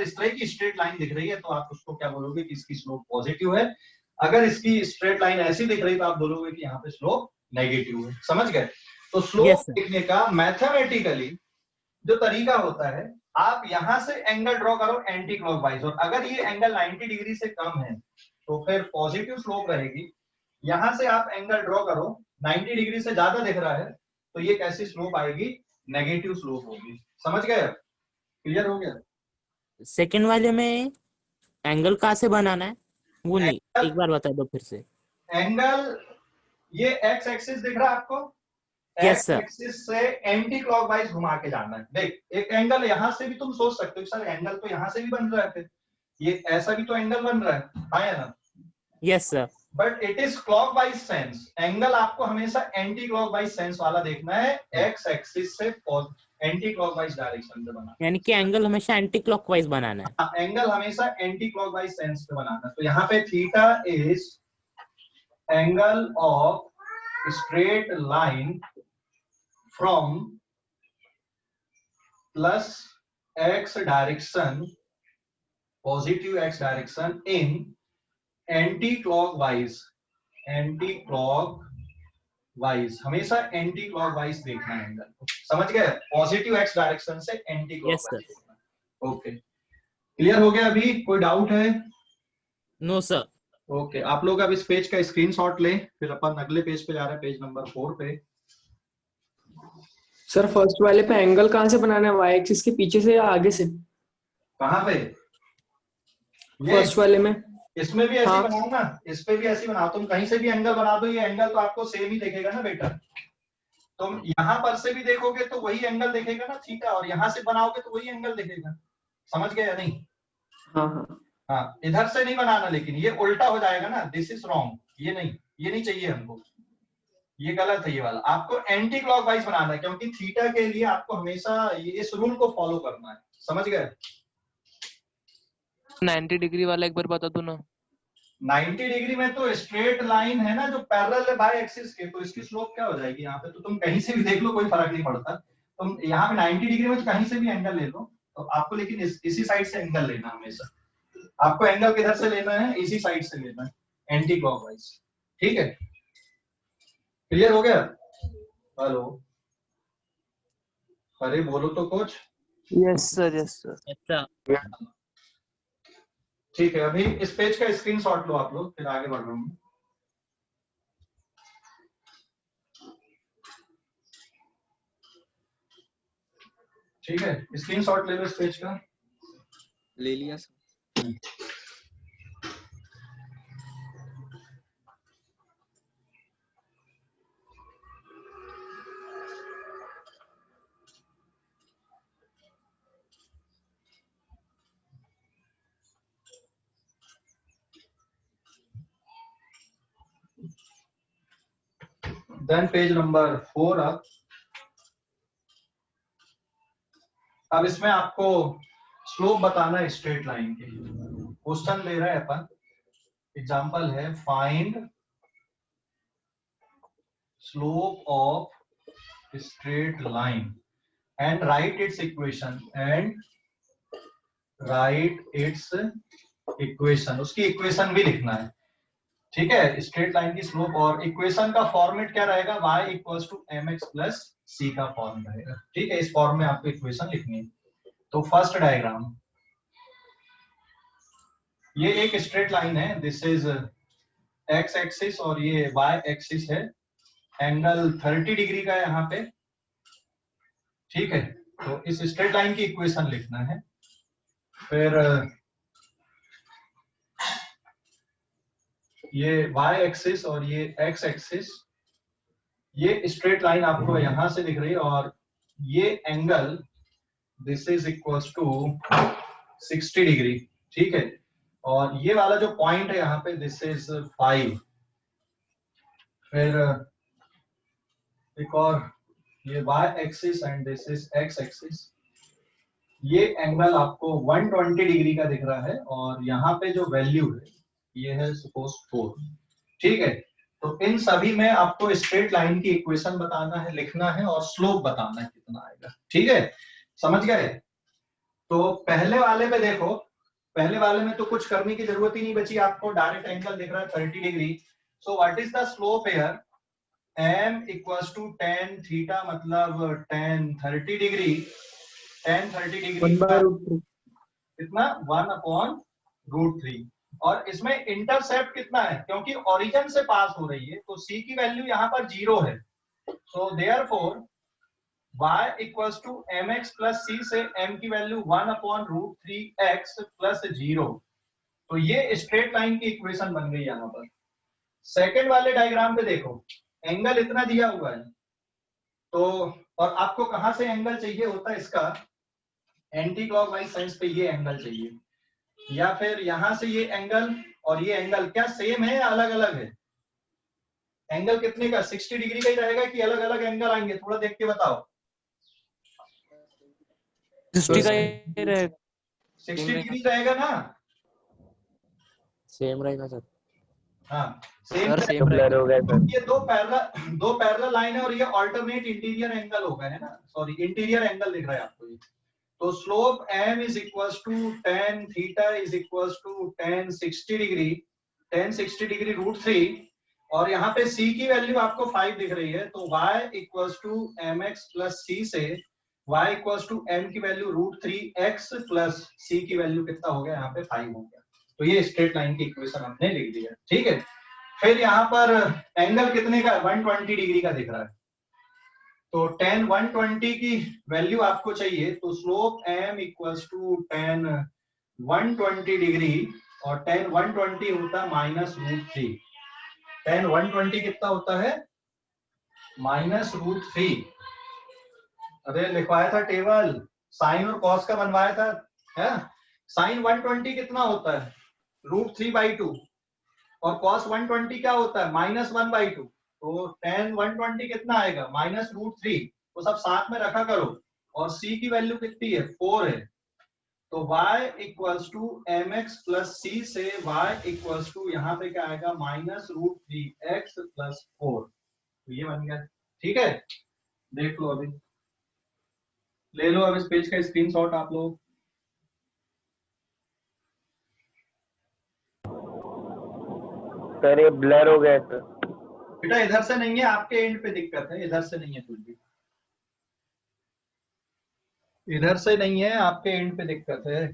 इस तरह की स्ट्रेट लाइन दिख रही है तो आप उसको क्या बोलोगे कि इसकी स्लोप पॉजिटिव है। अगर इसकी स्ट्रेट लाइन ऐसी दिख रही है तो आप बोलोगे कि यहाँ पे स्लोप नेगेटिव है। समझ गए? तो Yes, स्लोप sir. लिखने का मैथमेटिकली जो तरीका होता है, आप यहां से एंगल ड्रॉ करो एंटी क्लॉकवाइज, और अगर ये एंगल 90 डिग्री से कम है तो फिर पॉजिटिव स्लोप रहेगी। यहां से आप एंगल ड्रॉ करो, 90 डिग्री से ज्यादा दिख रहा है तो ये कैसी स्लोप आएगी? नेगेटिव स्लोप होगी। समझ गए? क्लियर हो गया? सेकंड वाले में एंगल कहाँ से बनाना है वो नहीं, एक बार बता दो फिर से। एंगल ये एक्स एक्सिस दिख रहा है आपको? Yes, x sir. एक्सिस से एंटी क्लॉकवाइज घुमा के जाना है। देख, एक एंगल यहां से भी तुम सोच सकते हो सर एंगल तो यहां से भी बन रहा है, फिर ये ऐसा भी तो एंगल बन रहा है, हाँ या ना? Yes, sir. But it is clockwise sense. Angle आपको हमेशा एंटी क्लॉकवाइज सेंस वाला देखना है, एक्स एक्सिस से एंटी क्लॉकवाइज डायरेक्शन में बनाना यानी कि एंगल हमेशा एंटी क्लॉकवाइज बनाना है। है। एंगल हमेशा एंटी क्लॉकवाइज सेंस पे बनाना है। तो यहाँ पे theta is angle of straight line from plus x direction, positive x direction in anti clockwise. Anti clockwise हमेशा एंटी क्लॉकवाइज देखना है एंगल। समझ गए? पॉजिटिव एक्स डायरेक्शन से एंटी Yes, क्लॉकवाइज sir. देखना। ओके, क्लियर हो गया? अभी कोई डाउट है? No, sir. ओके, आप लोग अब इस पेज का स्क्रीनशॉट लें, फिर अपन अगले पेज पे जा रहे हैं, पेज नंबर 4 पे। सर फर्स्ट वाले पे एंगल कहाँ से बनाना है, वाई एक्सिस के पीछे से या आगे से? कहाँ पे? फर्स्ट वाले में। इसमें भी ऐसे हाँ। बनाओ ना, इस पे भी ऐसे ही बनाओ। तुम कहीं से भी एंगल बना दो, ये एंगल तो आपको सेम ही दिखेगा ना बेटा। तुम यहाँ पर से भी देखोगे तो वही एंगल दिखेगा ना थीटा, और यहाँ से बनाओगे तो वही एंगल दिखेगा। समझ गए या नहीं? हाँ हाँ हाँ, इधर से नहीं बनाना, लेकिन ये उल्टा हो जाएगा ना, दिस इज रॉन्ग। ये नहीं, ये नहीं चाहिए हमको, ये गलत है ये वाला। आपको एंटी क्लॉकवाइज बनाना है, क्योंकि थीटा के लिए आपको हमेशा इस रूल को फॉलो करना है। समझ गए? 90 डिग्री वाला एक बार बता दो ना। 90 डिग्री में तो स्ट्रेट लाइन है ना जो पैरेलल है बाय एक्सिस के, तो इसकी स्लोप क्या हो जाएगी? यहाँ पे तो तुम कहीं से भी देख लो, कोई फर्क नहीं पड़ता। तुम यहाँ पे 90 डिग्री में तो कहीं से भी एंगल ले लो, तो आपको लेकिन इसी साइड से एंगल लेना हमेशा। आपको एंगल किधर से लेना है? इसी साइड से लेना है, एंटी क्लॉकवाइज। ठीक है, क्लियर हो गया? हेलो, अरे बोलो तो कुछ। Yes sir, yes sir. अच्छा, ठीक है, अभी इस पेज का स्क्रीनशॉट लो आप लोग, फिर आगे बढ़ रहा हूँ। ठीक है, स्क्रीनशॉट ले लो इस पेज का। ले लिया सर। देन पेज नंबर 4 अब इसमें आपको स्लोप बताना है स्ट्रेट लाइन के। क्वेश्चन ले रहे हैं अपन, एग्जांपल है find slope of straight line and write its equation, उसकी इक्वेशन भी लिखना है। ठीक है, स्ट्रेट लाइन की स्लोप, और इक्वेशन का फॉर्मेट क्या रहेगा? y equals to mx plus c का फॉर्म रहेगा। ठीक है, इस फॉर्म में आपको इक्वेशन लिखनी है। तो फर्स्ट डायग्राम, ये एक स्ट्रेट लाइन है, दिस इज एक्स एक्सिस और ये वाई एक्सिस है, एंगल 30 डिग्री का है यहाँ पे, ठीक है। तो इस स्ट्रेट लाइन की इक्वेशन लिखना है। फिर ये y एक्सिस और ये x एक्सिस, ये स्ट्रेट लाइन आपको यहां से दिख रही है, और ये angle this is equals to 60 degree, ठीक है। और ये वाला जो पॉइंट है यहाँ पे दिस इज 5। फिर एक और ये y axis and this is x axis, ये एंगल आपको 120 डिग्री का दिख रहा है, और यहाँ पे जो वैल्यू है ये है सपोज 4, ठीक है। तो इन सभी में आपको स्ट्रेट लाइन की इक्वेशन बताना है, लिखना है, और स्लोप बताना है कितना आएगा, ठीक है। समझ गए? तो पहले वाले पे देखो, पहले वाले में तो कुछ करने की जरूरत ही नहीं बची आपको, डायरेक्ट एंगल दिख रहा है 30 degree. So what is the slope here? m equals to tan theta, मतलब tan 30 डिग्री, tan 30 डिग्री कितना 1/√3। और इसमें इंटरसेप्ट कितना है? क्योंकि ओरिजिन से पास हो रही है तो c की वैल्यू यहाँ पर 0 है। So therefore y equals to mx plus c से m की वैल्यू 1/√3x प्लस 0। तो ये स्ट्रेट लाइन की इक्वेशन बन गई यहाँ पर। सेकेंड वाले डायग्राम पे देखो, एंगल इतना दिया हुआ है, तो और आपको कहां से एंगल चाहिए होता है इसका? एंटी क्लॉकवाइज साइंस पे ये एंगल चाहिए, या फिर यहां से ये एंगल और ये एंगल क्या सेम है या अलग अलग है? एंगल कितने का? 60 डिग्री का ही रहेगा कि अलग अलग एंगल आएंगे? थोड़ा देख के बताओ। 60 का ही रहेगा। 60 डिग्री रहेगा ना? सेम रहेगा सर। हाँ सेम सर सेम ब्लर हो गया सर। ये दो पैरेलल लाइन है, और ये अल्टरनेट इंटीरियर एंगल होगा, है ना? सॉरी, इंटीरियर एंगल दिख रहा है आपको ये। तो slope m is equals to tan theta is equals to tan 60 degree, tan 60 degree √3, और यहाँ पे c की वैल्यू आपको 5 दिख रही है, तो y equals to mx plus c से y इक्वल्स टू m की वैल्यू √3x प्लस c की वैल्यू कितना हो गया? यहाँ पे 5 हो गया। तो ये स्ट्रेट लाइन की इक्वेशन हमने लिख दी है, ठीक है। फिर यहाँ पर एंगल कितने का? 120 डिग्री का दिख रहा है, तो tan 120 की वैल्यू आपको चाहिए, तो slope m equals to tan 120 degree, और tan 120 होता है -√3। tan 120 कितना होता है? -√3। अरे लिखवाया था टेबल, साइन और कॉस का बनवाया था, है? साइन 120 कितना होता है? √3/2, और cos 120 क्या होता है? -1/2। तो tan 120 कितना आएगा? -√3। तो सब साथ में रखा करो, और c की वैल्यू कितनी है? 4 है। तो y equals to mx plus c से y इक्वल्स टू यहाँ पे क्या आएगा? -√3x plus 4। तो ये बन गया, ठीक है। देख लो, अभी ले लो अब इस पेज का स्क्रीनशॉट आप लोग। सर ये ब्लर हो गया सर। बेटा इधर से नहीं है, आपके एंड पे दिक्कत है, इधर से नहीं है कुछ भी, इधर से नहीं है, आपके एंड पे दिक्कत है।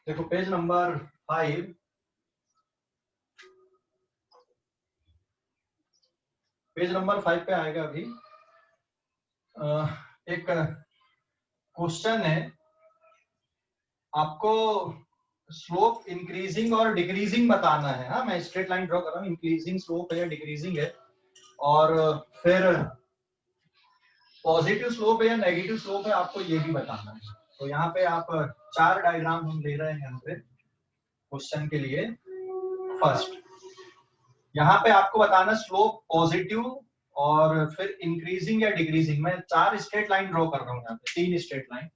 देखो पेज नंबर 5, पेज नंबर 5 पे आएगा अभी। एक क्वेश्चन है, आपको स्लोप इंक्रीजिंग और डिक्रीजिंग बताना है। हाँ, मैं स्ट्रेट लाइन ड्रॉ कर रहा हूँ, इंक्रीजिंग स्लोप है या डिक्रीजिंग है, और फिर पॉजिटिव स्लोप है या नेगेटिव स्लोप है, आपको ये भी बताना है। तो यहाँ पे आप 4 डायग्राम हम ले रहे हैं यहाँ पे क्वेश्चन के लिए। फर्स्ट, यहाँ पे आपको बताना स्लोप पॉजिटिव और फिर इंक्रीजिंग या डिक्रीजिंग। मैं 4 स्ट्रेट लाइन ड्रॉ कर रहा हूँ यहाँ पे, 3 स्ट्रेट लाइन।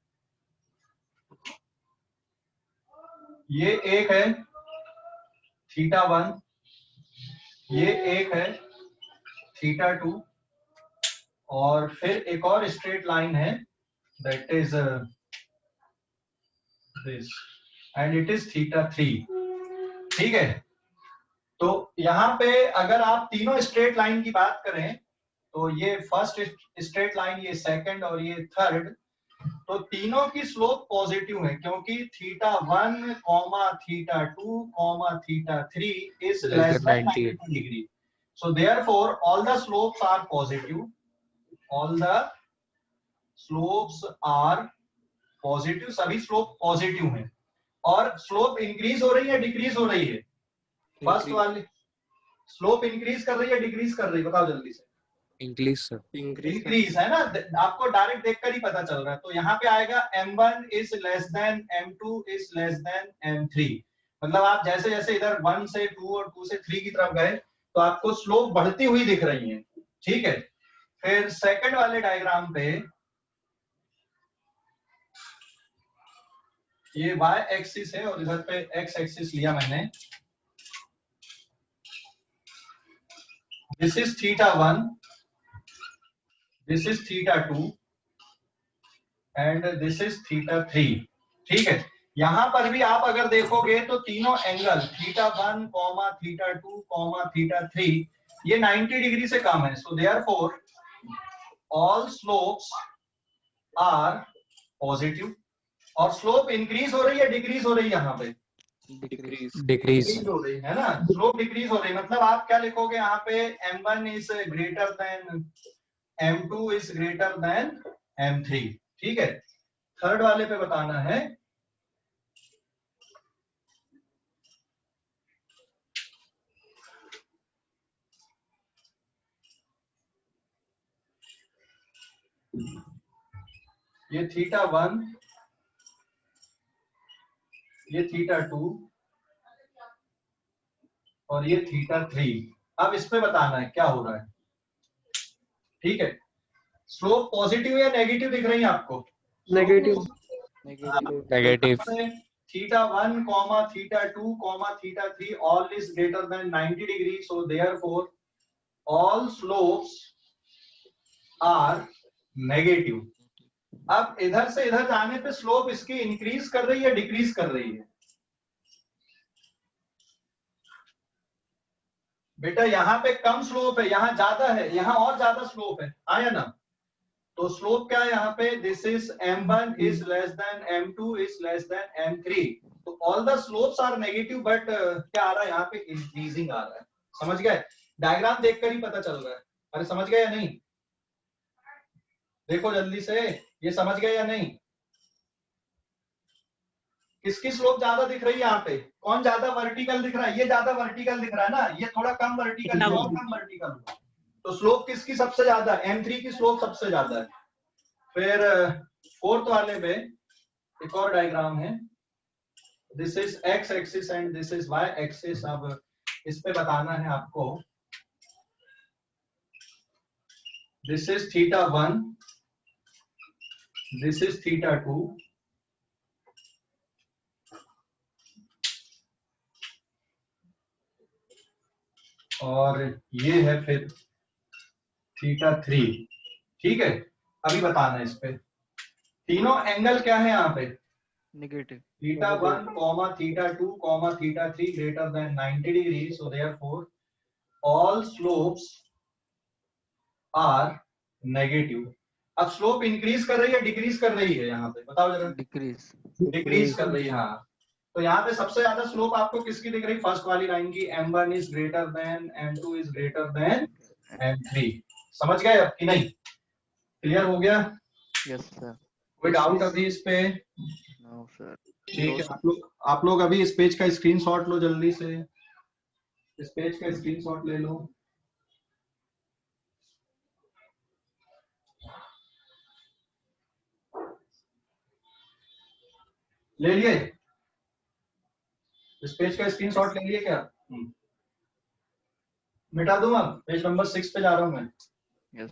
ये एक है थीटा 1, ये एक है थीटा 2, और फिर एक और स्ट्रेट लाइन है that is this and it is theta 3। ठीक है, तो यहाँ पे अगर आप तीनों स्ट्रेट लाइन की बात करें तो ये फर्स्ट स्ट्रेट लाइन, ये सेकंड और ये थर्ड, तो तीनों की स्लोप पॉजिटिव है क्योंकि theta 1 comma theta 2 comma theta 3 is less than 90 degree. So therefore all the slopes are positive, all the slopes are positive, सभी स्लोप पॉजिटिव हैं। और स्लोप इंक्रीज हो रही है डिक्रीज हो रही है? फर्स्ट वाली स्लोप इंक्रीज कर रही है डिक्रीज कर रही है, बताओ जल्दी से। Increase sir. इंक्रीज है ना, आपको डायरेक्ट देखकर ही पता चल रहा है। तो यहाँ पे आएगा m1 is less than m2 is less than m3। मतलब आप जैसे जैसे इधर 1 से 2 और 2 से 3 की तरफ गए तो आपको स्लोप बढ़ती हुई दिख रही है। ठीक है, फिर सेकंड वाले डायग्राम पे ये y एक्सिस है और इधर पे x एक्सिस लिया मैंने। This is theta 1, this is theta 2 and this is theta 3। ठीक है, यहां पर भी आप अगर देखोगे तो तीनों angle theta 1 comma theta 2 comma theta 3 ये 90 डिग्री से कम है। So therefore all slopes are positive. और स्लोप इंक्रीज हो रही है डिक्रीज हो रही है? यहाँ पे डिक्रीज हो रही है ना, स्लोप डिक्रीज हो रही है। मतलब आप क्या लिखोगे यहाँ पे, m1 is greater then m2 is greater then m3। ठीक है, थर्ड वाले पे बताना है। ये थीटा 1, ये थीटा 2 और ये थीटा 3। अब इस पे बताना है क्या हो रहा है। ठीक है, स्लोप पॉजिटिव या नेगेटिव दिख रही है आपको? Negative. Negative. Theta 1 comma theta 2 comma theta 3 all is greater than 90 degree. So therefore all slopes are negative. अब इधर से इधर जाने पे स्लोप इसकी इंक्रीज कर रही है डिक्रीज कर रही है? बेटा यहाँ पे कम स्लोप है, यहाँ ज्यादा है, यहाँ और ज्यादा स्लोप है, आया ना? तो स्लोप क्या है यहाँ पे, this is m1 is less than m2 is less than m3। तो all the slopes are negative but क्या आ रहा है यहाँ पे, इंक्रीजिंग आ रहा है। समझ गए? डायग्राम देखकर ही पता चल रहा है। अरे समझ गए या नहीं? देखो जल्दी से, ये समझ गए या नहीं? किसकी स्लोप ज्यादा दिख रही है यहाँ पे? कौन ज्यादा वर्टिकल दिख रहा है? ये ज्यादा वर्टिकल दिख रहा है ना, ये थोड़ा कम वर्टिकल, ये और कम वर्टिकल। तो स्लोप किसकी सबसे ज्यादा? m3 की स्लोप सबसे ज्यादा है। फिर फोर्थ वाले पे एक और डायग्राम है। This is x axis and this is y axis. अब इस पे बताना है आपको, this is theta 1, this is theta 2 और ये है फिर थीटा 3। ठीक है, अभी बताना है इस पे तीनों एंगल क्या है यहाँ पे, negative. Theta 1 comma theta 2 comma theta 3 greater than 90 degree. So therefore all slopes are negative. अब स्लोप इंक्रीज कर रही है डिक्रीज कर रही है? यहाँ पे बताओ जरा। डिक्रीज। डिक्रीज कर रही है। हाँ, तो यहाँ पे सबसे ज्यादा स्लोप आपको किसकी दिख रही? फर्स्ट वाली लाइन की, m1 is greater then m2 is greater then m3। समझ गए अब कि नहीं? क्लियर हो गया? Yes sir. कोई डाउट अभी इस पे? No sir. ठीक है, आप लोग अभी इस पेज का स्क्रीनशॉट लो जल्दी से, इस पेज का स्क्रीनशॉट ले लो। ले लिए? इस पेज का स्क्रीनशॉट ले लिए क्या? मिटा दूं? अब पेज नंबर 6 पे जा रहा हूं मैं। Yes.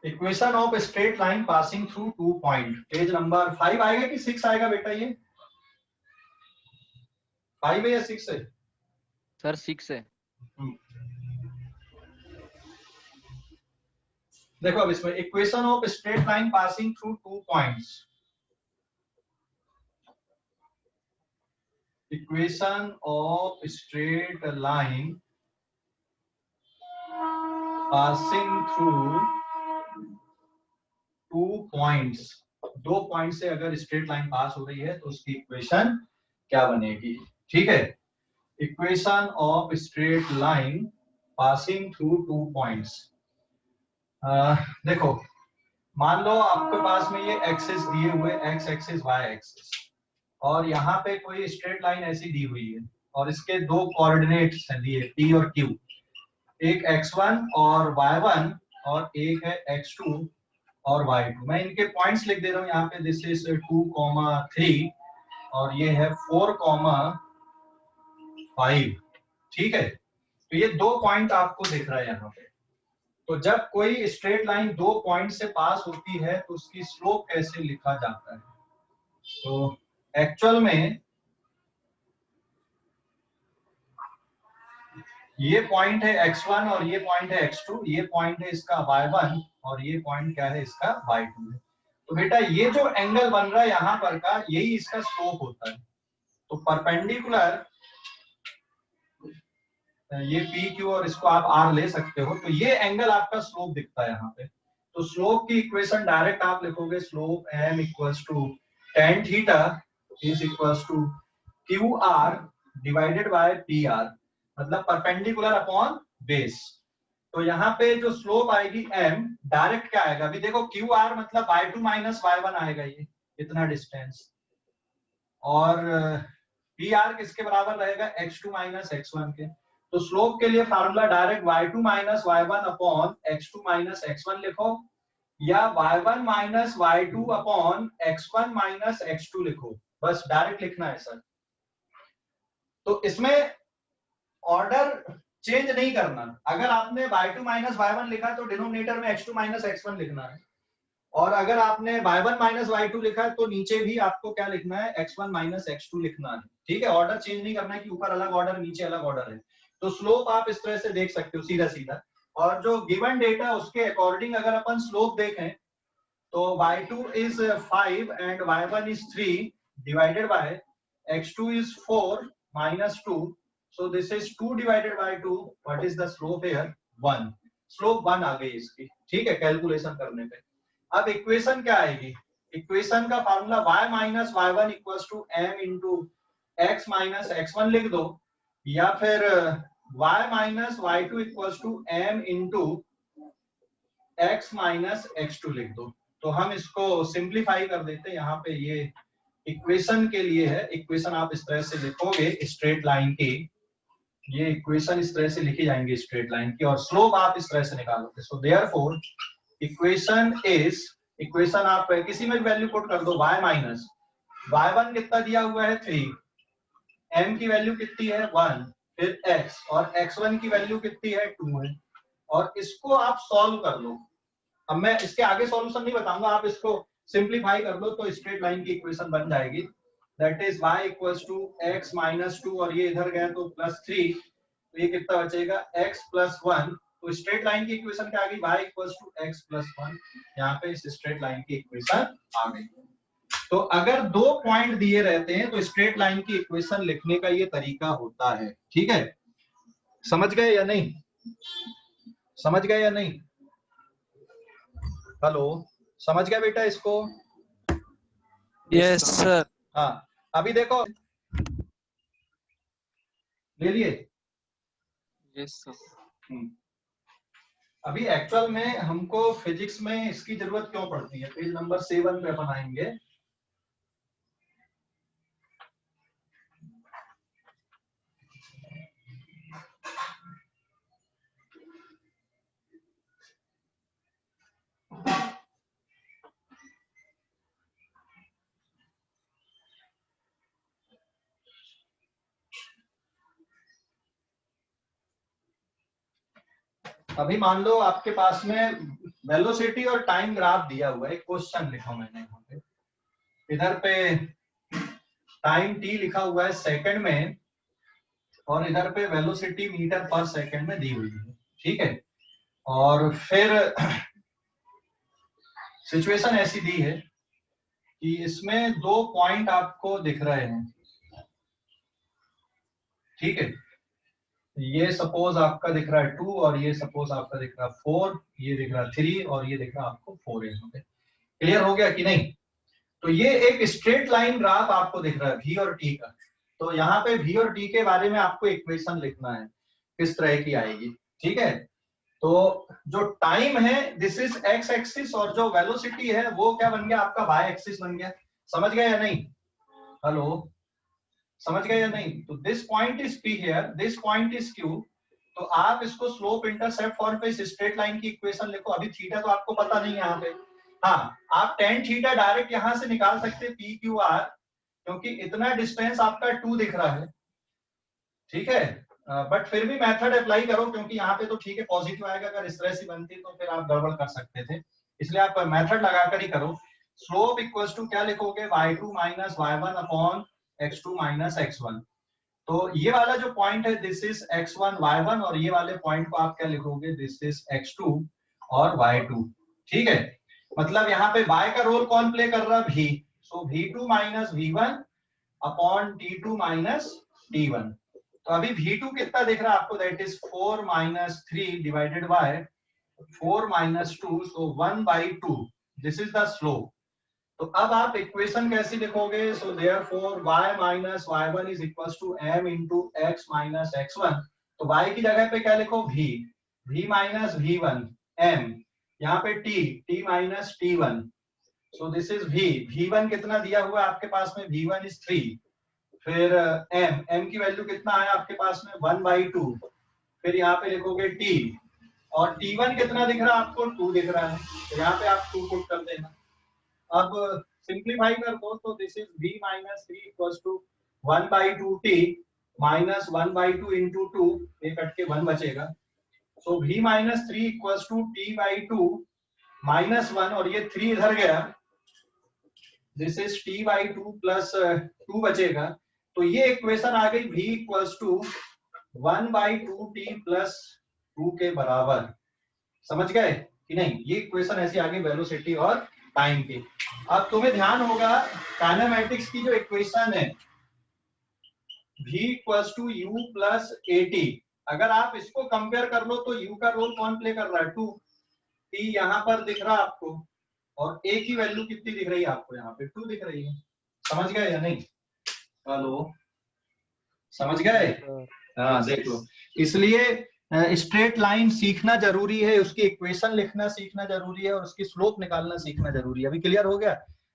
Equation of straight line passing through 2 point, page number 5 आएगा कि 6 आएगा बेटा? ये 5 है या 6 है? सर 6 है। देखो अब इसमें equation of straight line passing through 2 points, equation of straight line passing through 2 points, 2 point से अगर स्ट्रेट लाइन पास हो रही है तो उसकी इक्वेशन क्या बनेगी? ठीक है, equation of straight line passing through 2 points. देखो मान लो आपके पास में ये एक्सिस दिए हुए, एक्स एक्सिस वाई एक्सिस, और यहाँ पे कोई स्ट्रेट लाइन ऐसी दी हुई है और इसके 2 कोऑर्डिनेट्स हैं दिए P और Q, एक x1 और y1 और एक है x2 और y2। मैं इनके पॉइंट्स लिख दे रहा हूँ यहाँ पे, दिस इज 2,3 और ये है 4,5। ठीक है, तो ये 2 पॉइंट आपको दिख रहा है यहाँ पे। तो जब कोई स्ट्रेट लाइन 2 पॉइंट से पास होती है तो उसकी स्लोप कैसे लिखा जाता है? तो एक्चुअल में ये पॉइंट है x1 और ये पॉइंट है x2, ये पॉइंट है इसका y1 और ये पॉइंट क्या है इसका y2 है। तो बेटा ये जो एंगल बन रहा है यहाँ पर का, यही इसका स्लोप होता है। तो परपेंडिकुलर, ये पी क्यू और इसको आप आर ले सकते हो, तो ये एंगल आपका स्लोप दिखता है यहाँ पे। तो स्लोप की इक्वेशन डायरेक्ट आप लिखोगे, slope m equals to tan theta is equals to Q R divided by P R, मतलब परपेंडिकुलर अपॉन बेस। तो यहाँ पे जो स्लोप आएगी m, डायरेक्ट क्या आएगा? अभी देखो क्यू आर मतलब y2 माइनस y1 आएगा, ये इतना डिस्टेंस, और पी आर किसके बराबर रहेगा? x2 माइनस x1 के। तो स्लोप के लिए formula direct y2 minus y1 upon x2 minus x1 लिखो, या y1 minus y2 upon x1 minus x2 लिखो, बस डायरेक्ट लिखना है सर। तो इसमें ऑर्डर चेंज नहीं करना। अगर आपने y2 माइनस y1 लिखा तो डिनोमिनेटर में x2 माइनस x1 लिखना है, और अगर आपने y1 माइनस y2 लिखा है तो नीचे भी आपको क्या लिखना है? x1 माइनस x2 लिखना है। ठीक है, ऑर्डर चेंज नहीं करना है कि ऊपर अलग ऑर्डर नीचे अलग ऑर्डर है। तो स्लोप आप इस तरह से देख सकते हो सीधा सीधा, और जो गिवन डेटा उसके अकॉर्डिंग अगर अपन स्लोप देखें तो y2 is 5 and y1 is 3 divided by x2 is 4 minus 2, so this is 2 divided by 2, what is the slope here? 1, slope 1 आ गई इसकी। ठीक है, कैलकुलेशन करने पे अब इक्वेशन क्या आएगी? इक्वेशन का formula y minus y1 equals to m into x minus x1 लिख दो, या फिर y minus y2 equals to m into x minus x2 लिख दो। तो हम इसको सिंप्लीफाई कर देते हैं, यहाँ पे ये इक्वेशन के लिए है। इक्वेशन आप इस तरह से लिखोगे स्ट्रेट लाइन की, ये इक्वेशन इस तरह से लिखी जाएंगी स्ट्रेट लाइन की, और स्लोप आप इस तरह से निकालोगे। So therefore equation is, equation आप किसी में वैल्यू पुट कर दो, y माइनस y1 कितना दिया हुआ है 3, m की वैल्यू कितनी है 1, फिर x, और x1 की वैल्यू कितनी है 2 है, और इसको आप सॉल्व कर लो। अब मैं इसके आगे सॉल्यूशन नहीं बताऊंगा, आप इसको सिंप्लीफाई कर लो तो स्ट्रेट लाइन की इक्वेशन बन जाएगी, that is y equals to x minus 2, और ये इधर गया तो प्लस 3, तो ये कितना बचेगा x प्लस 1। तो स्ट्रेट लाइन की इक्वेशन क्या आ गई? y equals to x plus 1। यहाँ पे इस स्ट्रेट लाइन की इक्वेशन आ गई। तो अगर 2 पॉइंट दिए रहते हैं तो स्ट्रेट लाइन की इक्वेशन लिखने का ये तरीका होता है। ठीक है, समझ गए या नहीं? समझ गए या नहीं? हेलो, समझ गया बेटा इसको? Yes sir. हाँ, अभी देखो, ले लिए? Yes sir. अभी एक्चुअल में हमको फिजिक्स में इसकी जरूरत क्यों पड़ती है? पेज नंबर 7 पे अपन आएंगे। अभी मान लो आपके पास में वेलोसिटी और टाइम ग्राफ दिया हुआ है, एक क्वेश्चन लिखा मैंने यहाँ पे, इधर पे टाइम t लिखा हुआ है सेकंड में और इधर पे वेलोसिटी मीटर पर सेकंड में दी हुई है, ठीक है। और फिर सिचुएशन ऐसी दी है कि इसमें 2 पॉइंट आपको दिख रहे हैं, ठीक है। ये सपोज आपका दिख रहा है 2 और ये सपोज आपका दिख रहा है 4, ये दिख रहा है 3 और ये दिख रहा है आपको 4 यहाँ पे। क्लियर हो गया कि नहीं? तो ये एक स्ट्रेट लाइन ग्राफ आपको दिख रहा है v और t का। तो यहाँ पे v और t के बारे में आपको इक्वेशन लिखना है, किस तरह की आएगी, ठीक है। तो जो टाइम है दिस इज x एक्सिस और जो वेलोसिटी है वो क्या बन गया आपका y एक्सिस बन गया। समझ गए या नहीं? हेलो, समझ गए या नहीं? तो this point is p here, this point is q। तो आप इसको स्लोप इंटरसेप्ट फॉर्म पे इस स्ट्रेट लाइन की इक्वेशन लिखो। अभी थीटा तो आपको पता नहीं है यहाँ पे, हाँ आप tan थीटा डायरेक्ट यहां से निकाल सकते हैं p q r, क्योंकि इतना डिस्टेंस आपका 2 दिख रहा है, ठीक है। बट फिर भी मेथड अप्लाई करो, क्योंकि यहाँ पे तो ठीक है पॉजिटिव आएगा, अगर इस तरह से बनती तो फिर आप गड़बड़ कर सकते थे, इसलिए आप मेथड लगाकर ही करो। स्लोप इक्वल्स टू क्या लिखोगे, y2 minus y1 upon x2 minus x1। तो ये वाला जो पॉइंट है दिस इज x1 y1 और ये वाले पॉइंट को आप क्या लिखोगे, दिस इज x2 और y2, ठीक है। मतलब यहाँ पे y का रोल कौन प्ले कर रहा है, v। So v2 minus v1 upon t2 minus t1। तो अभी v2 कितना दिख रहा है आपको, that is 4 minus 3 divided by 4 minus 2, so 1/2, this is the slope. तो अब आप इक्वेशन कैसे लिखोगे, so therefore y minus y1 is equals to m into x minus x1। तो y की जगह पे क्या लिखो, v माइनस v1 m, यहाँ पे t minus t1, so this is v1 कितना दिया हुआ है आपके पास में, v1 इज 3, फिर m की वैल्यू कितना है आपके पास में 1/2, फिर यहाँ पे लिखोगे t, और t1 कितना दिख रहा है आपको, 2 दिख रहा है, तो यहाँ पे आप 2 पुट कर देना। अब सिंप्लीफाई कर दो तो this is v minus 3 equals to 1/2t minus 1/2 into 2, ये कट के 1 बचेगा। So v minus 3 equals to t/2 minus 1, और ये 3 इधर गया, दिस इज t/2 प्लस 2 बचेगा। तो ये इक्वेशन आ गई v equals to 1/2t plus 2 के बराबर। समझ गए कि नहीं? ये इक्वेशन ऐसी आ गई वेलोसिटी और टाइम की। अब तुम्हें ध्यान होगा काइनेमैटिक्स की जो इक्वेशन है v equals to u plus at, अगर आप इसको कंपेयर कर लो तो u का रोल कौन प्ले कर रहा है, 2, t यहाँ पर दिख रहा है आपको, और a की वैल्यू कितनी दिख रही है आपको, यहाँ पे 2 दिख रही है। समझ गए या नहीं? हेलो, समझ गए? हाँ देख लो, इसलिए स्ट्रेट लाइन सीखना जरूरी है, उसकी इक्वेशन लिखना सीखना जरूरी है, और उसकी स्लोप निकालना सीखना जरूरी है। अभी क्लियर हो गया?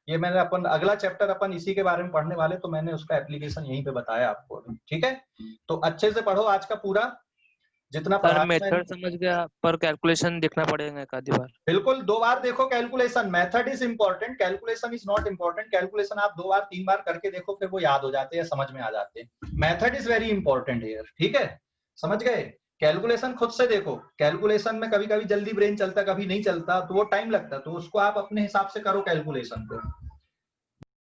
ये मैंने अपन अगला चैप्टर अपन इसी के बारे में पढ़ने वाले, तो मैंने उसका एप्लीकेशन यहीं पे बताया आपको, ठीक है। तो अच्छे से पढ़ो आज का पूरा जितना सर पढ़ा। मेथड समझ गया, पर कैलकुलेशन देखना पड़ेगा एक आधी बार। बिल्कुल 2 बार देखो calculation, method is important, calculation is not important. Calculation आप 2 बार 3 बार करके देखो, फिर वो याद हो जाते हैं, समझ में आ जाते हैं। Method is very important here, ठीक है, समझ गए? कैलकुलेशन खुद से देखो, कैलकुलेशन में कभी कभी जल्दी ब्रेन चलता, कभी नहीं चलता, तो वो टाइम लगता, तो उसको आप अपने हिसाब से करो कैलकुलेशन को।